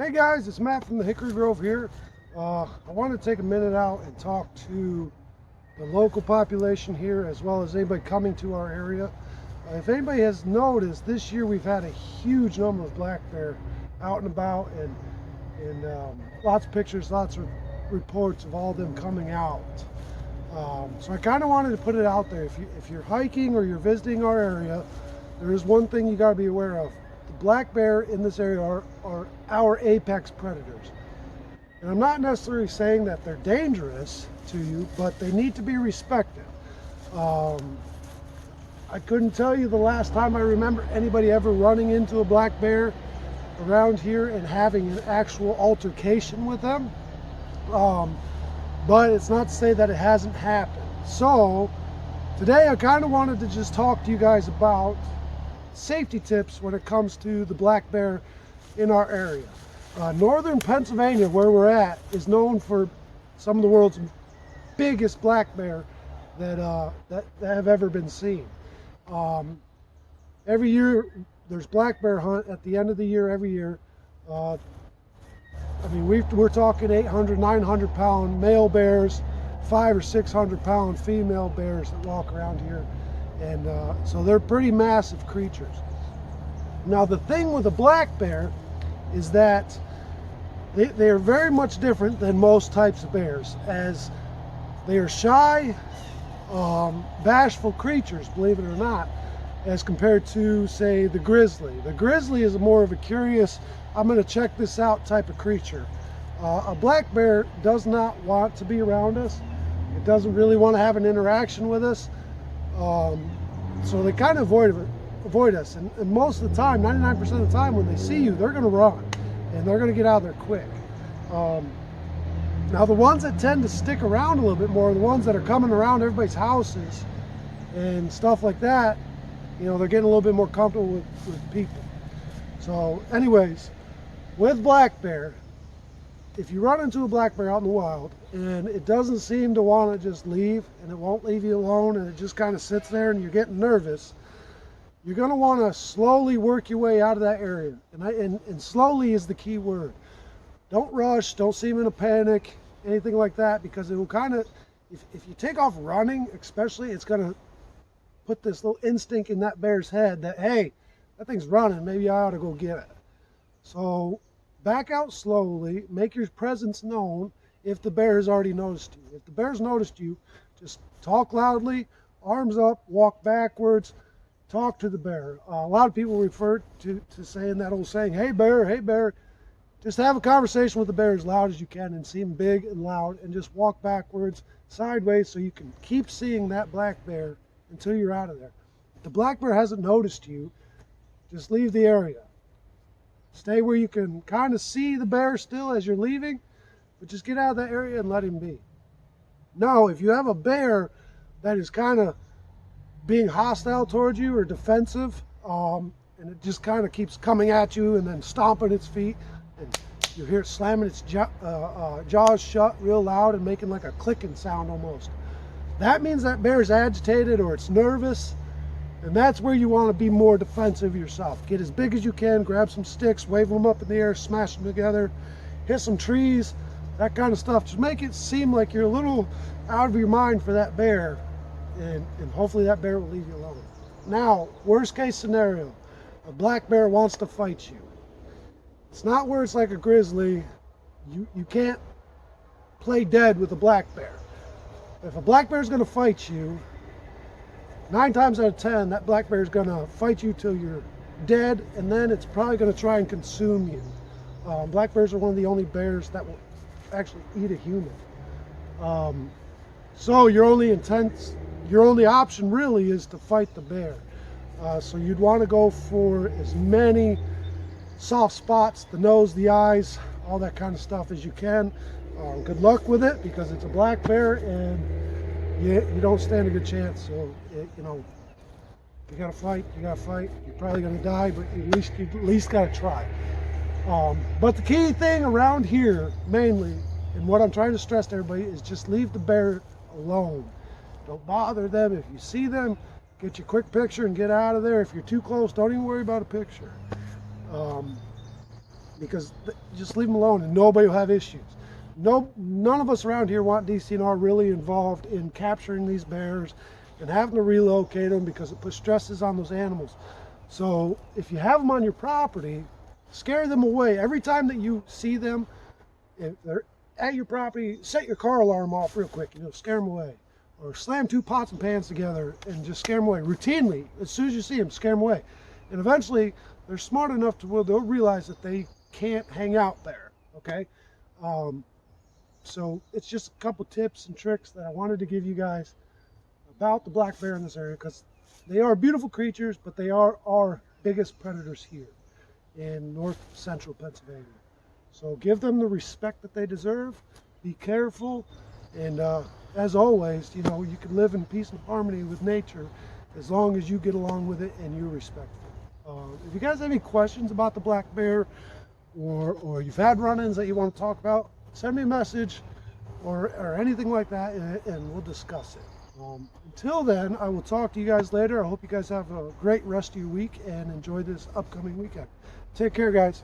Hey guys, it's Matt from the Hickory Grove here. I want to take a minute out and talk to the local population here as well as anybody coming to our area. If anybody has noticed, this year we've had a huge number of black bear out and about, and lots of pictures, lots of reports of all of them coming out. So I kind of wanted to put it out there. If you're hiking or you're visiting our area, there is one thing you got to be aware of. The black bear in this area are our apex predators. And I'm not necessarily saying that they're dangerous to you, but they need to be respected. I couldn't tell you the last time I remember anybody ever running into a black bear around here and having an actual altercation with them. But it's not to say that it hasn't happened. So today I kind of wanted to just talk to you guys about safety tips when it comes to the black bear in our area. Northern Pennsylvania, where we're at, is known for some of the world's biggest black bear that have ever been seen. Every year there's black bear hunt at the end of the year every year. I mean, we're talking 800, 900 pound male bears, 500 or 600 pound female bears that walk around here. And so they're pretty massive creatures. Now the thing with a black bear is that they are very much different than most types of bears, as they are shy, bashful creatures, believe it or not, as compared to, say, the grizzly. The grizzly is more of a curious, I'm going to check this out type of creature. A black bear does not want to be around us. It doesn't really want to have an interaction with us. So they kind of avoid us. And most of the time, 99% of the time, when they see you, they're going to run. And they're going to get out of there quick. Now the ones that tend to stick around a little bit more are the ones that are coming around everybody's houses and stuff like that. You know, they're getting a little bit more comfortable with people. So anyways, with black bear, if you run into a black bear out in the wild and it doesn't seem to want to just leave, and it won't leave you alone, and it just kind of sits there and you're getting nervous, you're going to want to slowly work your way out of that area. And slowly is the key word. Don't rush, don't seem in a panic, anything like that, because it will kind of, if you take off running especially, it's going to put this little instinct in that bear's head that, hey, that thing's running, maybe I ought to go get it. So back out slowly, make your presence known if the bear has already noticed you. If the bear's noticed you, just talk loudly, arms up, walk backwards, talk to the bear. A lot of people refer to saying that old saying, hey bear, hey bear. Just have a conversation with the bear as loud as you can and seem big and loud, and just walk backwards, sideways, so you can keep seeing that black bear until you're out of there. If the black bear hasn't noticed you, just leave the area. Stay where you can kind of see the bear still as you're leaving, but just get out of that area and let him be. Now, if you have a bear that is kind of being hostile towards you or defensive, and it just kind of keeps coming at you and then stomping its feet, and you hear it slamming its jaws shut real loud and making like a clicking sound almost, that means that bear is agitated or it's nervous. And that's where you want to be more defensive yourself. Get as big as you can, grab some sticks, wave them up in the air, smash them together, hit some trees, that kind of stuff. Just make it seem like you're a little out of your mind for that bear, and hopefully that bear will leave you alone. Now, worst case scenario, a black bear wants to fight you. It's not where it's like a grizzly. You can't play dead with a black bear. If a black bear is going to fight you, 9 times out of 10, that black bear is going to fight you till you're dead, and then it's probably going to try and consume you. Black bears are one of the only bears that will actually eat a human. So your only option really is to fight the bear. So you'd want to go for as many soft spots, the nose, the eyes, all that kind of stuff as you can. Good luck with it, because it's a black bear and you don't stand a good chance. So you know, you gotta fight, you gotta fight. You're probably gonna die, but you at least gotta try. But the key thing around here mainly, and what I'm trying to stress to everybody, is just leave the bear alone. Don't bother them. If you see them, get your quick picture and get out of there. If you're too close, don't even worry about a picture. because just leave them alone and nobody will have issues. None of us around here want DCNR really involved in capturing these bears and having to relocate them because it puts stresses on those animals. So if you have them on your property, scare them away. Every time that you see them, if they're at your property, set your car alarm off real quick, scare them away. Or slam 2 pots and pans together and just scare them away. Routinely, as soon as you see them, scare them away. And eventually, they're smart enough to where they'll realize that they can't hang out there, okay? So it's just a couple tips and tricks that I wanted to give you guys about the black bear in this area, because they are beautiful creatures, but they are our biggest predators here in north central Pennsylvania. So give them the respect that they deserve, be careful, and as always, you can live in peace and harmony with nature as long as you get along with it and you're respectful. If you guys have any questions about the black bear, or you've had run-ins that you want to talk about, send me a message or anything like that, and we'll discuss it. Until then, I will talk to you guys later. I hope you guys have a great rest of your week and enjoy this upcoming weekend. Take care, guys.